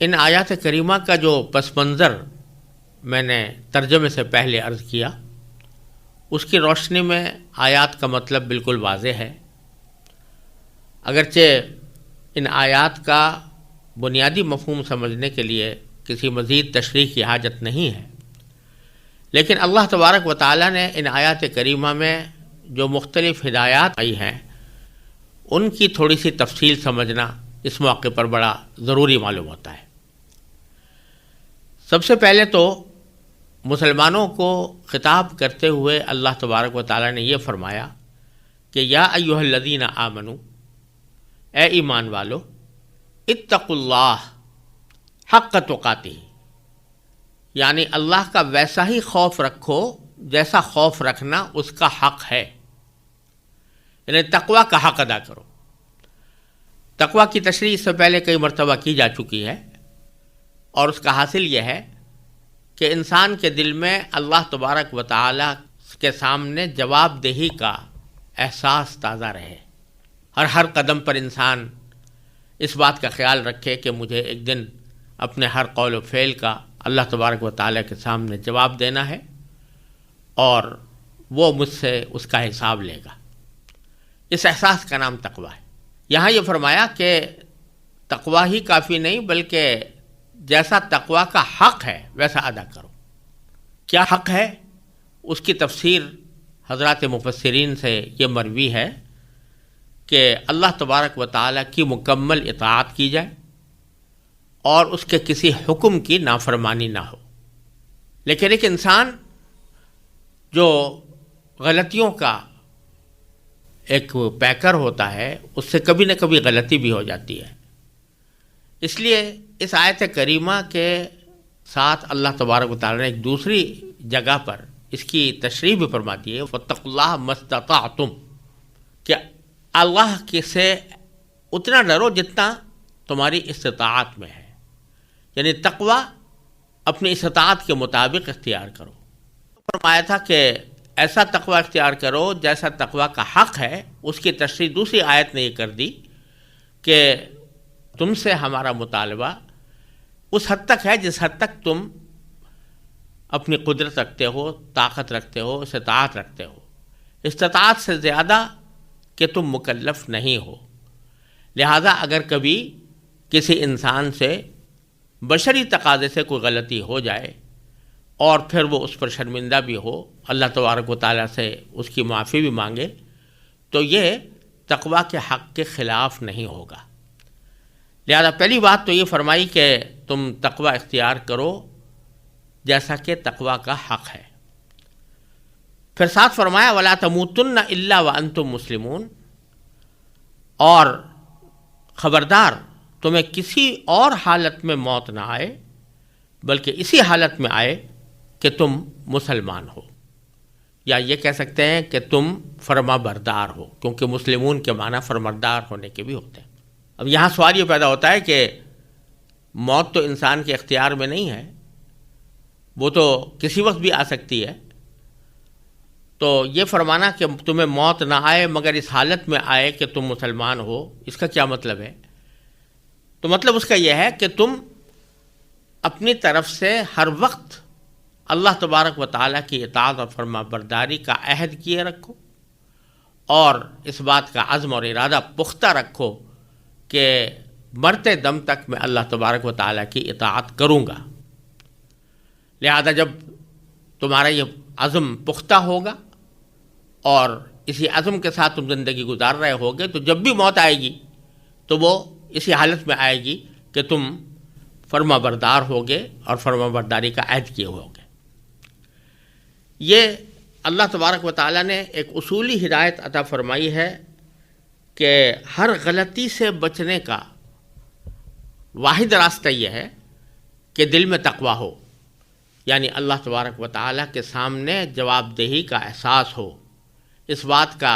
ان آیات کریمہ کا جو پس منظر میں نے ترجمے سے پہلے عرض کیا، اس کی روشنی میں آیات کا مطلب بالکل واضح ہے۔ اگرچہ ان آیات کا بنیادی مفہوم سمجھنے کے لیے کسی مزید تشریح کی حاجت نہیں ہے، لیکن اللہ تبارک و تعالیٰ نے ان آیات کریمہ میں جو مختلف ہدایات آئی ہیں ان کی تھوڑی سی تفصیل سمجھنا اس موقع پر بڑا ضروری معلوم ہوتا ہے۔ سب سے پہلے تو مسلمانوں کو خطاب کرتے ہوئے اللہ تبارک و تعالیٰ نے یہ فرمایا کہ یا ایھا الذین آمنو، اے ایمان والو، اتقوا اللہ حق تقاتہ، یعنی اللہ کا ویسا ہی خوف رکھو جیسا خوف رکھنا اس کا حق ہے، یعنی تقوی کا حق ادا کرو۔ تقوی کی تشریح اس سے پہلے کئی مرتبہ کی جا چکی ہے، اور اس کا حاصل یہ ہے کہ انسان کے دل میں اللہ تبارک و تعالیٰ کے سامنے جواب دہی کا احساس تازہ رہے، ہر قدم پر انسان اس بات کا خیال رکھے کہ مجھے ایک دن اپنے ہر قول و فعل کا اللہ تبارک و تعالیٰ کے سامنے جواب دینا ہے، اور وہ مجھ سے اس کا حساب لے گا۔ اس احساس کا نام تقوی ہے۔ یہاں یہ فرمایا کہ تقوی ہی کافی نہیں، بلکہ جیسا تقوی کا حق ہے ویسا ادا کرو۔ کیا حق ہے؟ اس کی تفسیر حضرات مفسرین سے یہ مروی ہے کہ اللہ تبارک و تعالیٰ کی مکمل اطاعت کی جائے اور اس کے کسی حکم کی نافرمانی نہ ہو۔ لیکن ایک انسان جو غلطیوں کا ایک پیکر ہوتا ہے، اس سے کبھی نہ کبھی غلطی بھی ہو جاتی ہے۔ اس لیے اس آیت کریمہ کے ساتھ اللہ تبارک و تعالیٰ نے ایک دوسری جگہ پر اس کی تشریح بھی فرما دی ہے، فاتقوا اللہ ما استطعتم، کہ اللہ کے سے اتنا ڈرو جتنا تمہاری استطاعت میں ہے، یعنی تقوی اپنی استطاعت کے مطابق اختیار کرو۔ فرمایا تھا کہ ایسا تقوی اختیار کرو جیسا تقوی کا حق ہے۔ اس کی تشریح دوسری آیت نے یہ کر دی کہ تم سے ہمارا مطالبہ اس حد تک ہے جس حد تک تم اپنی قدرت رکھتے ہو، طاقت رکھتے ہو، استطاعت رکھتے ہو۔ استطاعت سے زیادہ کہ تم مکلف نہیں ہو۔ لہذا اگر کبھی کسی انسان سے بشری تقاضے سے کوئی غلطی ہو جائے اور پھر وہ اس پر شرمندہ بھی ہو، اللہ تبارک و تعالیٰ سے اس کی معافی بھی مانگے، تو یہ تقوی کے حق کے خلاف نہیں ہوگا۔ لہذا پہلی بات تو یہ فرمائی کہ تم تقوی اختیار کرو جیسا کہ تقوی کا حق ہے۔ پھر ساتھ فرمایا وَلَا تَمُوتُنَّ إِلَّا وَأَنْتُمْ مُسْلِمُونَ، اور خبردار تمہیں کسی اور حالت میں موت نہ آئے بلکہ اسی حالت میں آئے کہ تم مسلمان ہو، یا یہ کہہ سکتے ہیں کہ تم فرما بردار ہو، کیونکہ مسلمون کے معنی فرماندار ہونے کے بھی ہوتے ہیں۔ اب یہاں سوال یہ پیدا ہوتا ہے کہ موت تو انسان کے اختیار میں نہیں ہے، وہ تو کسی وقت بھی آ سکتی ہے، تو یہ فرمانا کہ تمہیں موت نہ آئے مگر اس حالت میں آئے کہ تم مسلمان ہو، اس کا کیا مطلب ہے؟ تو مطلب اس کا یہ ہے کہ تم اپنی طرف سے ہر وقت اللہ تبارک و تعالیٰ کی اطاعت اور فرما برداری کا عہد کیے رکھو، اور اس بات کا عزم اور ارادہ پختہ رکھو کہ مرتے دم تک میں اللہ تبارک و تعالیٰ کی اطاعت کروں گا۔ لہذا جب تمہارا یہ عزم پختہ ہوگا اور اسی عزم کے ساتھ تم زندگی گزار رہے ہوگے، تو جب بھی موت آئے گی تو وہ اسی حالت میں آئے گی کہ تم فرما بردار ہوگے اور فرما برداری کا عہد کیے ہوگے۔ یہ اللہ تبارک و تعالیٰ نے ایک اصولی ہدایت عطا فرمائی ہے کہ ہر غلطی سے بچنے کا واحد راستہ یہ ہے کہ دل میں تقوی ہو، یعنی اللہ تبارک و تعالیٰ کے سامنے جواب دہی کا احساس ہو، اس بات کا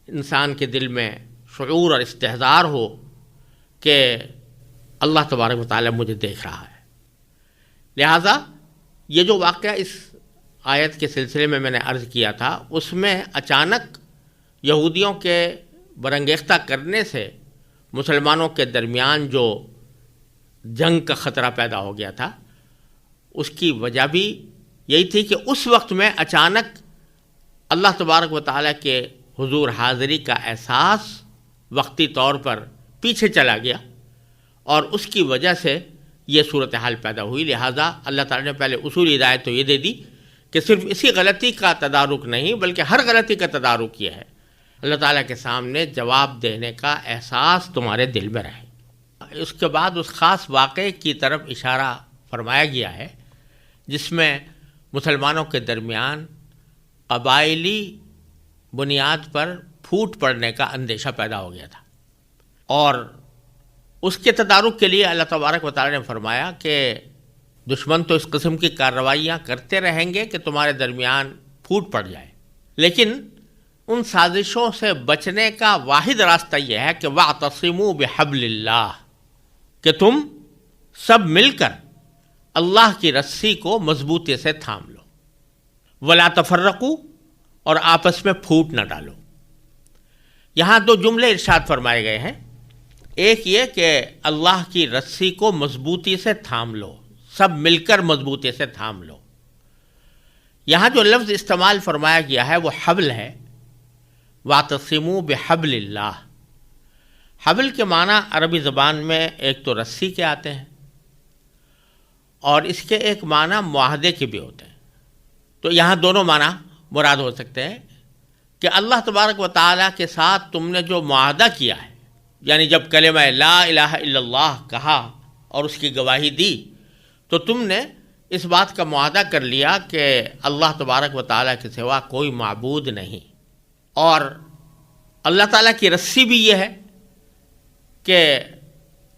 انسان کے دل میں شعور اور استحضار ہو کہ اللہ تبارک و تعالیٰ مجھے دیکھ رہا ہے۔ لہٰذا یہ جو واقعہ اس آیت کے سلسلے میں نے عرض کیا تھا، اس میں اچانک یہودیوں کے برانگیختہ کرنے سے مسلمانوں کے درمیان جو جنگ کا خطرہ پیدا ہو گیا تھا، اس کی وجہ بھی یہی تھی کہ اس وقت میں اچانک اللہ تبارک و تعالیٰ کے حضور حاضری کا احساس وقتی طور پر پیچھے چلا گیا، اور اس کی وجہ سے یہ صورتحال پیدا ہوئی۔ لہٰذا اللہ تعالیٰ نے پہلے اصولی ہدایت تو یہ دے دی کہ صرف اسی غلطی کا تدارک نہیں بلکہ ہر غلطی کا تدارک یہ ہے، اللہ تعالیٰ کے سامنے جواب دینے کا احساس تمہارے دل میں رہے۔ اس کے بعد اس خاص واقعے کی طرف اشارہ فرمایا گیا ہے جس میں مسلمانوں کے درمیان قبائلی بنیاد پر پھوٹ پڑنے کا اندیشہ پیدا ہو گیا تھا، اور اس کے تدارک کے لیے اللہ تبارک و تعالیٰ نے فرمایا کہ دشمن تو اس قسم کی کارروائیاں کرتے رہیں گے کہ تمہارے درمیان پھوٹ پڑ جائے، لیکن ان سازشوں سے بچنے کا واحد راستہ یہ ہے کہ وَاعْتَصِمُوا بِحَبْلِ اللَّهِ، کہ تم سب مل کر اللہ کی رسی کو مضبوطی سے تھام لو، وَلَا تَفَرَّقُوا، اور آپس میں پھوٹ نہ ڈالو۔ یہاں دو جملے ارشاد فرمائے گئے ہیں، ایک یہ کہ اللہ کی رسی کو مضبوطی سے تھام لو، سب مل کر مضبوطی سے تھام لو۔ یہاں جو لفظ استعمال فرمایا گیا ہے وہ حبل ہے، وَاعْتَصِمُوا بِحَبْلِ اللَّهِ۔ حبل کے معنی عربی زبان میں ایک تو رسی کے آتے ہیں، اور اس کے ایک معنی معاہدے کے بھی ہوتے ہیں۔ تو یہاں دونوں معنی مراد ہو سکتے ہیں کہ اللہ تبارک و تعالیٰ کے ساتھ تم نے جو معاہدہ کیا ہے، یعنی جب کلمہ لا الہ الا اللہ کہا اور اس کی گواہی دی تو تم نے اس بات کا معاہدہ کر لیا کہ اللہ تبارک و تعالیٰ کے سوا کوئی معبود نہیں، اور اللہ تعالیٰ کی رسی بھی یہ ہے کہ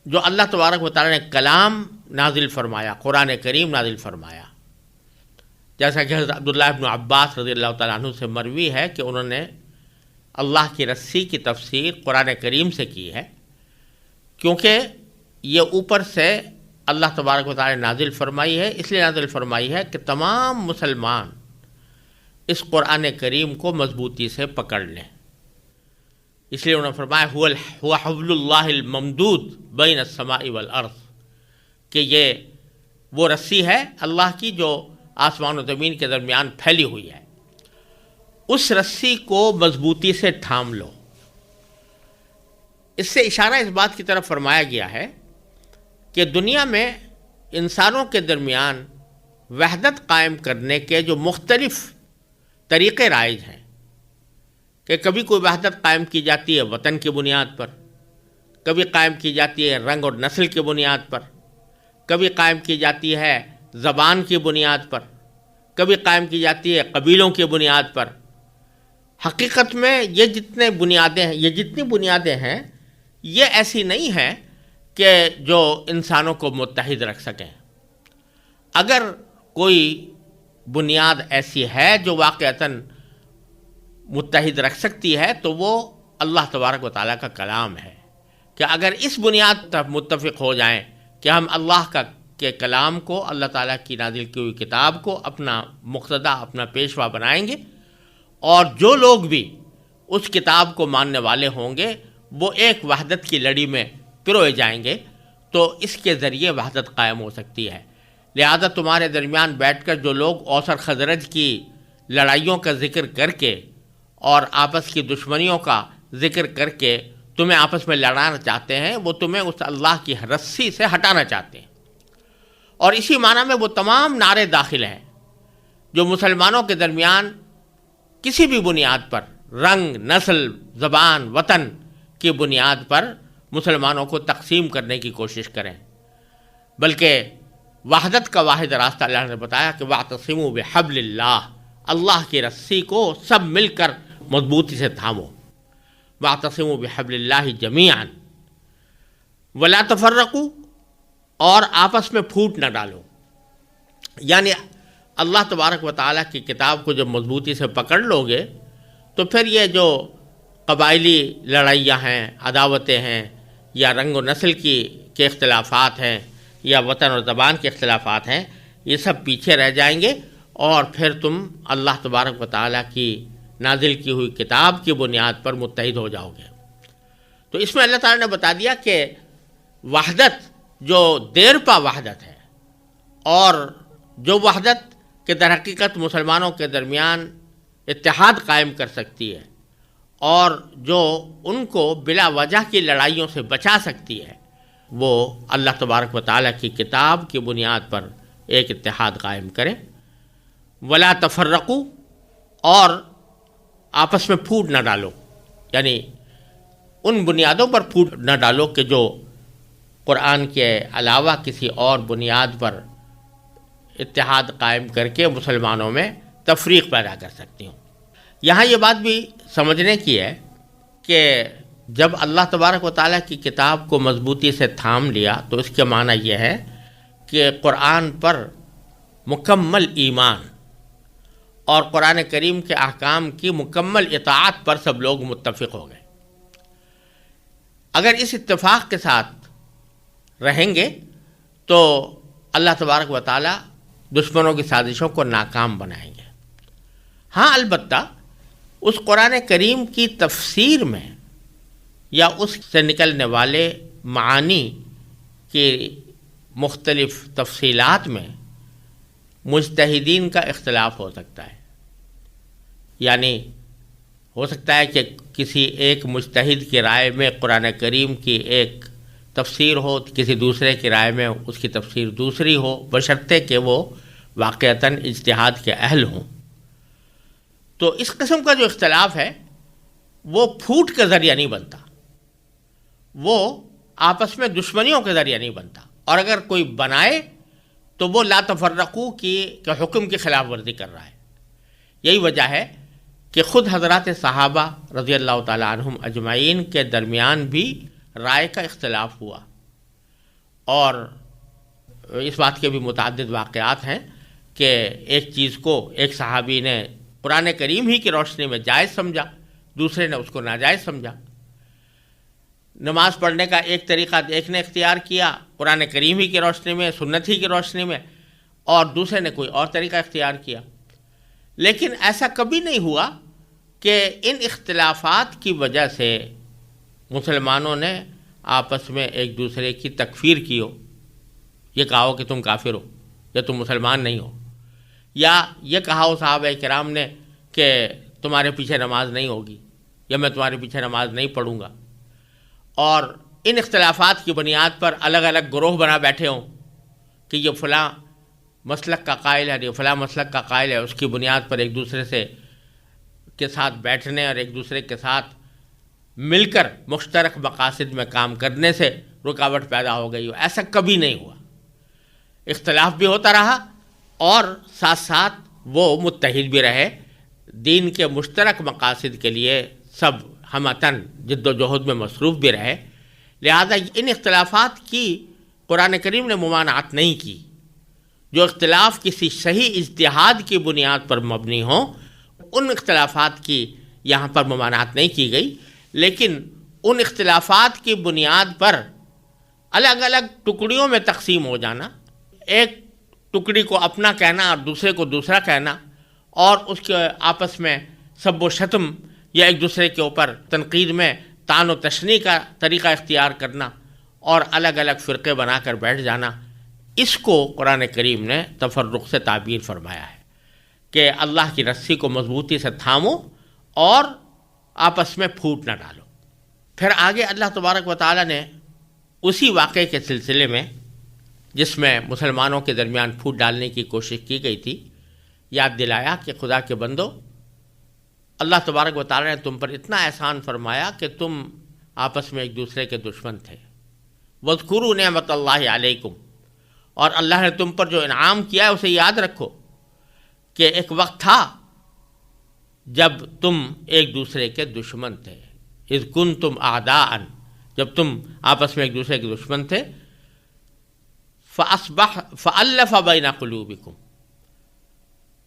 جو اللہ تبارک و تعالیٰ نے کلام نازل فرمایا، قرآن کریم نازل فرمایا، جیسا کہ حضرت عبداللہ ابن عباس رضی اللہ تعالیٰ عنہ سے مروی ہے کہ انہوں نے اللہ کی رسی کی تفسیر قرآن کریم سے کی ہے، کیونکہ یہ اوپر سے اللہ تبارک و تعالیٰ نے نازل فرمائی ہے، اس لیے نازل فرمائی ہے کہ تمام مسلمان اس قرآن کریم کو مضبوطی سے پکڑ لیں۔ اس لیے انہوں نے فرمایا هو حبل اللہ الممدود بین السماء والارض، کہ یہ وہ رسی ہے اللہ کی جو آسمان و زمین کے درمیان پھیلی ہوئی ہے، اس رسی کو مضبوطی سے تھام لو۔ اس سے اشارہ اس بات کی طرف فرمایا گیا ہے کہ دنیا میں انسانوں کے درمیان وحدت قائم کرنے کے جو مختلف طریقے رائج ہیں، کہ کبھی کوئی وحدت قائم کی جاتی ہے وطن کی بنیاد پر، کبھی قائم کی جاتی ہے رنگ اور نسل کی بنیاد پر، کبھی قائم کی جاتی ہے زبان کی بنیاد پر، کبھی قائم کی جاتی ہے قبیلوں کی بنیاد پر۔ حقیقت میں یہ جتنی بنیادیں ہیں یہ ایسی نہیں ہیں کہ جو انسانوں کو متحد رکھ سکیں۔ اگر کوئی بنیاد ایسی ہے جو واقعتاً متحد رکھ سکتی ہے تو وہ اللہ تبارک و تعالیٰ کا کلام ہے، کہ اگر اس بنیاد پر متفق ہو جائیں کہ ہم اللہ کے کلام کو، اللہ تعالیٰ کی نازل کی ہوئی کتاب کو اپنا مقتدا، اپنا پیشوا بنائیں گے، اور جو لوگ بھی اس کتاب کو ماننے والے ہوں گے وہ ایک وحدت کی لڑی میں پروئے جائیں گے، تو اس کے ذریعے وحدت قائم ہو سکتی ہے۔ لہذا تمہارے درمیان بیٹھ کر جو لوگ اوس اور خزرج کی لڑائیوں کا ذکر کر کے اور آپس کی دشمنیوں کا ذکر کر کے تمہیں آپس میں لڑانا چاہتے ہیں، وہ تمہیں اس اللہ کی رسی سے ہٹانا چاہتے ہیں۔ اور اسی معنی میں وہ تمام نعرے داخل ہیں جو مسلمانوں کے درمیان کسی بھی بنیاد پر، رنگ، نسل، زبان، وطن کی بنیاد پر مسلمانوں کو تقسیم کرنے کی کوشش کریں، بلکہ وحدت کا واحد راستہ اللہ نے بتایا کہ وَاعْتَصِمُوا بِحَبْلِ اللَّهِ، اللہ کی رسی کو سب مل کر مضبوطی سے تھامو۔ وَاعْتَصِمُوا بِحَبْلِ اللَّهِ جَمِيعًا وَلَا تَفَرَّقُوا، اور آپس میں پھوٹ نہ ڈالو۔ یعنی اللہ تبارک و تعالیٰ کی کتاب کو جب مضبوطی سے پکڑ لو گے تو پھر یہ جو قبائلی لڑائیاں ہیں، عداوتیں ہیں، یا رنگ و نسل کے اختلافات ہیں، یا وطن اور زبان کے اختلافات ہیں، یہ سب پیچھے رہ جائیں گے، اور پھر تم اللہ تبارک و تعالیٰ کی نازل کی ہوئی کتاب کی بنیاد پر متحد ہو جاؤ گے۔ تو اس میں اللہ تعالیٰ نے بتا دیا کہ وحدت جو دیر پا وحدت ہے اور جو وحدت کہ در حقیقت مسلمانوں کے درمیان اتحاد قائم کر سکتی ہے اور جو ان کو بلا وجہ کی لڑائیوں سے بچا سکتی ہے، وہ اللہ تبارک و تعالیٰ کی کتاب کی بنیاد پر ایک اتحاد قائم کریں۔ ولا تفرقوا، اور آپس میں پھوٹ نہ ڈالو، یعنی ان بنیادوں پر پھوٹ نہ ڈالو کہ جو قرآن کے علاوہ کسی اور بنیاد پر اتحاد قائم کر کے مسلمانوں میں تفریق پیدا کر سکتی ہوں۔ یہاں یہ بات بھی سمجھنے کی ہے کہ جب اللہ تبارک و تعالیٰ کی کتاب کو مضبوطی سے تھام لیا تو اس کے معنی یہ ہے کہ قرآن پر مکمل ایمان اور قرآن کریم کے احکام کی مکمل اطاعت پر سب لوگ متفق ہو گئے۔ اگر اس اتفاق کے ساتھ رہیں گے تو اللہ تبارک و تعالیٰ دشمنوں کی سازشوں کو ناکام بنائیں گے۔ ہاں البتہ اس قرآن کریم کی تفسیر میں یا اس سے نکلنے والے معانی کی مختلف تفصیلات میں مجتہدین کا اختلاف ہو سکتا ہے، یعنی ہو سکتا ہے کہ کسی ایک مجتہد کی رائے میں قرآن کریم کی ایک تفسیر ہو، کسی دوسرے کی رائے میں اس کی تفسیر دوسری ہو، بشرطے کہ وہ واقعتاً اجتہاد کے اہل ہوں۔ تو اس قسم کا جو اختلاف ہے وہ پھوٹ کے ذریعہ نہیں بنتا، وہ آپس میں دشمنیوں کے ذریعہ نہیں بنتا، اور اگر کوئی بنائے تو وہ لا تفرقو کے حکم کی خلاف ورزی کر رہا ہے۔ یہی وجہ ہے کہ خود حضرات صحابہ رضی اللہ تعالی عنہم اجمعین کے درمیان بھی رائے کا اختلاف ہوا، اور اس بات کے بھی متعدد واقعات ہیں کہ ایک چیز کو ایک صحابی نے قرآن کریم ہی کی روشنی میں جائز سمجھا، دوسرے نے اس کو ناجائز سمجھا۔ نماز پڑھنے کا ایک طریقہ ایک نے اختیار کیا قرآن کریم ہی کی روشنی میں، سنت ہی کی روشنی میں، اور دوسرے نے کوئی اور طریقہ اختیار کیا۔ لیکن ایسا کبھی نہیں ہوا کہ ان اختلافات کی وجہ سے مسلمانوں نے آپس میں ایک دوسرے کی تکفیر کی ہو، یہ کہا ہو کہ تم کافر ہو یا تم مسلمان نہیں ہو، یا یہ کہا ہو صحابہ کرام نے کہ تمہارے پیچھے نماز نہیں ہوگی یا میں تمہارے پیچھے نماز نہیں پڑھوں گا، اور ان اختلافات کی بنیاد پر الگ الگ گروہ بنا بیٹھے ہوں کہ یہ فلاں مسلک کا قائل ہے، یہ فلاں مسلک کا قائل ہے، اس کی بنیاد پر ایک دوسرے سے کے ساتھ بیٹھنے اور ایک دوسرے کے ساتھ مل کر مشترک مقاصد میں کام کرنے سے رکاوٹ پیدا ہو گئی ہو۔ ایسا کبھی نہیں ہوا، اختلاف بھی ہوتا رہا اور ساتھ ساتھ وہ متحد بھی رہے، دین کے مشترک مقاصد کے لیے سب ہمتن جد و جہد میں مصروف بھی رہے۔ لہذا ان اختلافات کی قرآن کریم نے ممانعت نہیں کی۔ جو اختلاف کسی صحیح اجتہاد کی بنیاد پر مبنی ہوں ان اختلافات کی یہاں پر ممانعت نہیں کی گئی، لیکن ان اختلافات کی بنیاد پر الگ الگ ٹکڑیوں میں تقسیم ہو جانا، ایک ٹکڑی کو اپنا کہنا اور دوسرے کو دوسرا کہنا، اور اس کے آپس میں سب و شتم یا ایک دوسرے کے اوپر تنقید میں طعن و تشنیع کا طریقہ اختیار کرنا اور الگ الگ فرقے بنا کر بیٹھ جانا، اس کو قرآن کریم نے تفرق سے تعبیر فرمایا ہے کہ اللہ کی رسی کو مضبوطی سے تھامو اور آپس میں پھوٹ نہ ڈالو۔ پھر آگے اللہ تبارک و تعالیٰ نے اسی واقعے کے سلسلے میں جس میں مسلمانوں کے درمیان پھوٹ ڈالنے کی کوشش کی گئی تھی یاد دلایا کہ خدا کے بندو، اللہ تبارک و تعالیٰ نے تم پر اتنا احسان فرمایا کہ تم آپس میں ایک دوسرے کے دشمن تھے۔ وَاذْكُرُوا نِعْمَتَ اللَّهِ عَلَيْكُمْ، اور اللہ نے تم پر جو انعام کیا ہے اسے یاد رکھو کہ ایک وقت تھا جب تم ایک دوسرے کے دشمن تھے۔ اذ کنتم اعداء، جب تم آپس میں ایک دوسرے کے دشمن تھے۔ فألف بین قلوبکم،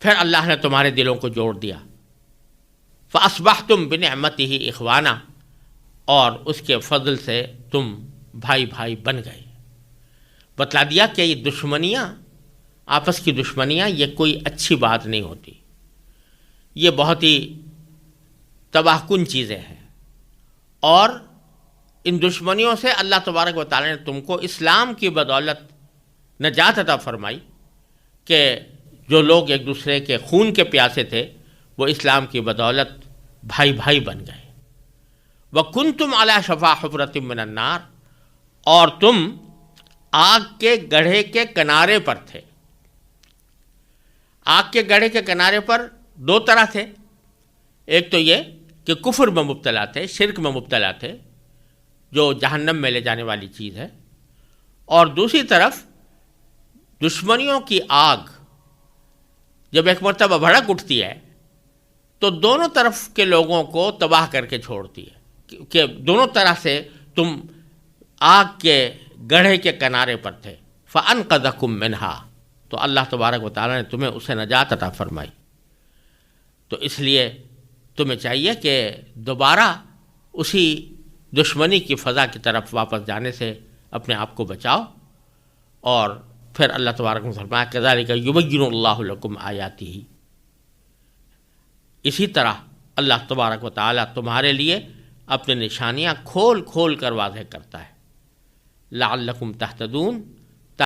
پھر اللہ نے تمہارے دلوں کو جوڑ دیا۔ فاصبحتم بنعمتہ اخوانا، اور اس کے فضل سے تم بھائی بھائی بن گئے۔ بتلا دیا کہ یہ دشمنیاں، آپس کی دشمنیاں، یہ کوئی اچھی بات نہیں ہوتی، یہ بہت ہی تباہ کن چیزیں ہیں، اور ان دشمنیوں سے اللہ تبارک و تعالی نے تم کو اسلام کی بدولت نجات عطا فرمائی کہ جو لوگ ایک دوسرے کے خون کے پیاسے تھے وہ اسلام کی بدولت بھائی بھائی بن گئے. وَكُنْتُمْ عَلَى شَفَا حُفْرَةٍ مِّنَ النَّارِ، اور تم آگ کے گڑھے کے کنارے پر تھے. آگ کے گڑھے کے کنارے پر دو طرح تھے. ایک تو یہ کہ کفر میں مبتلا تھے، شرک میں مبتلا تھے، جو جہنم میں لے جانے والی چیز ہے. اور دوسری طرف دشمنیوں کی آگ جب ایک مرتبہ بھڑک اٹھتی ہے تو دونوں طرف کے لوگوں کو تباہ کر کے چھوڑتی ہے، کہ دونوں طرح سے تم آگ کے گڑھے کے کنارے پر تھے. فَأَنْقَذَكُم مِّنْهَا، تو اللہ تبارک و تعالیٰ نے تمہیں اسے نجات عطا فرمائی. تو اس لیے تمہیں چاہیے کہ دوبارہ اسی دشمنی کی فضا کی طرف واپس جانے سے اپنے آپ کو بچاؤ. اور پھر اللہ تبارک و تعالیٰ فرمایا کذالک یبین اللہ لکم آیاتہ، اسی طرح اللہ تبارک و تعالیٰ تمہارے لیے اپنے نشانیاں کھول کھول کر واضح کرتا ہے. لعلکم تہتدون،